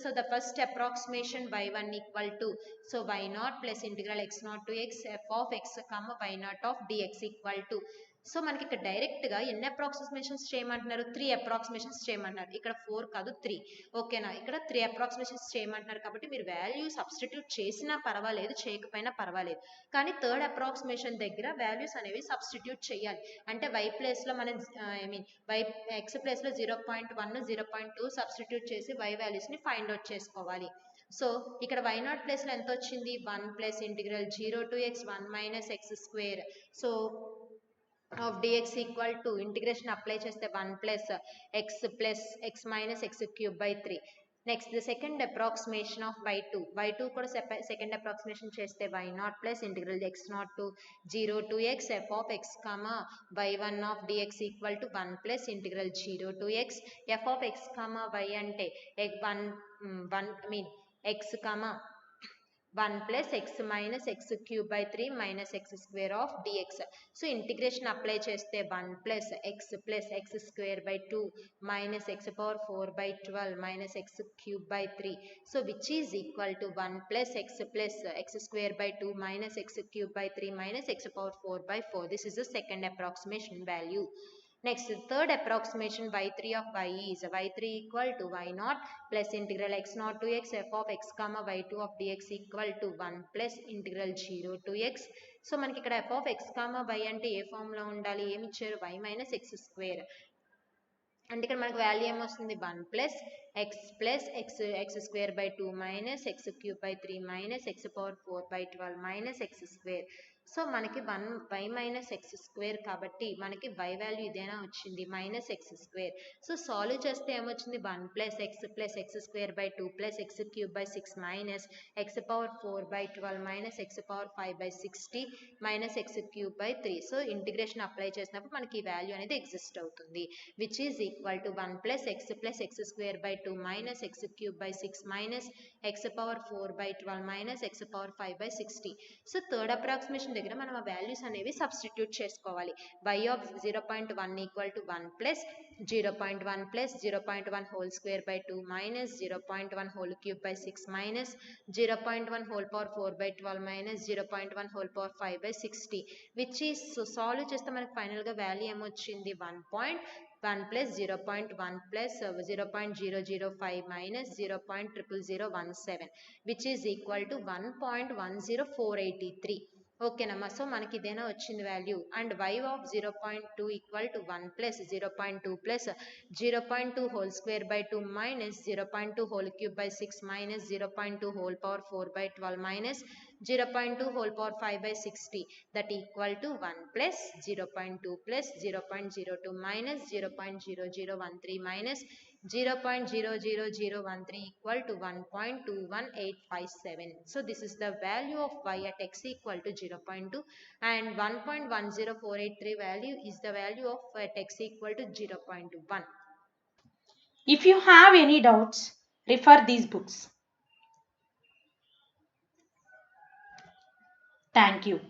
So the first approximation y one equal to so y naught plus integral x naught to x f of x comma y naught of dx equal to so మనకి ఇక్కడ direct గా ఎన్ని approximations చేయమంటున్నారు 3 approximations చేయమంటున్నారు ఇక్కడ 4 కాదు 3 ఓకేనా ఇక్కడ 3 అప్రాక్సిమేషన్స్ చేయమంటున్నారు కాబట్టి మీరు వాల్యూ సబ్స్టిట్యూట్ చేసినా పర్వాలేదు చేయకపోయినా పర్వాలేదు కానీ థర్డ్ అప్రాక్సిమేషన్ దగ్గర వాల్యూస్ అనేవి సబ్స్టిట్యూట్ చేయాలి అంటే y ప్లేస్ లో మనం I mean y x place లో 0.1 0.2 సబ్స్టిట్యూట్ చేసి y వాల్యూస్ ని ఫైండ్ అవుట్ చేసుకోవాలి. సో ఇక్కడ y నాట్ ప్లేస్ లో ఎంత వచ్చింది 1 plus integral 0 to x 1 minus x square so of dx equal to integration apply చేస్తే 1 plus x minus x cube by 3. Next the second approximation of y2 కూడా second approximation చేస్తే y naught plus integral x naught to 0 to x f of x comma y1 of dx equal to 1 plus integral 0 to x f of x comma y అంటే 1 I mean x comma 1 plus x minus x cube by 3 minus x square of dx. So integration apply చేస్తే 1 plus x square by 2 minus x power 4 by 12 minus x cube by 3. So which is equal to 1 plus x square by 2 minus x cube by 3 minus x power 4 by 4. This is the second approximation value. Next, third approximation y3 of y is y3 equal to y naught plus integral x naught to x f of x comma y2 of dx equal to 1 plus integral 0 to x. So మనకి ఇక్కడ f of x comma y అంటే ఏ form లో ఉండాలి ఏమి ఇచ్చారు y minus x square అంటే ఇక్కడ మనకు వాల్యూ ఏమొస్తుంది 1 plus x square by 2 minus x cube by 3 minus x power 4 by 12 minus x square. So మనకి 1 y మైనస్ ఎక్స్ స్క్వేర్ కాబట్టి మనకి y వాల్యూ ఇదేనా వచ్చింది minus x square. So solve చేస్తే ఏమొచ్చింది 1 plus x square by 2 plus X cube by 6 minus X power 4 by 12 minus X power 5 by 60 minus X cube by 3. So integration apply చేసినప్పుడు మనకి ఈ value అనేది exist అవుతుంది which is equal to 1 plus x square by 2 minus X cube by 6 minus X power 4 by 12 minus X power 5 by 60. So third approximation దగ్గర మనం ఆ values అనేవి substitute చేసుకోవాలి y of 0.1 equal to 1 plus 0.1 plus 0.1 whole square by 2 minus 0.1 whole cube by 6 minus 0.1 whole power 4 by 12 minus 0.1 whole power 5 by 60 which is solve చేస్తే మనకి final గా value ఏమొచ్చింది 1 plus 0.1 plus 0.005 minus 0.00017 which is equal to 1.10483. ఓకేనమ్మా so మనకి ఇదేనా వచ్చింది value and y of 0.2 equal to 1 plus 0.2 plus 0.2 whole square by 2 minus 0.2 whole cube by 6 minus 0.2 whole power 4 by 12 minus 0.2 whole power 5 by 60 that equal to 1 plus 0.2 plus 0.02 minus 0.0013 minus 0.00013 equal to 1.21857. So this is the value of y at x equal to 0.2 and 1.10483 value is the value of at x equal to 0.1. If you have any doubts, refer these books. Thank you.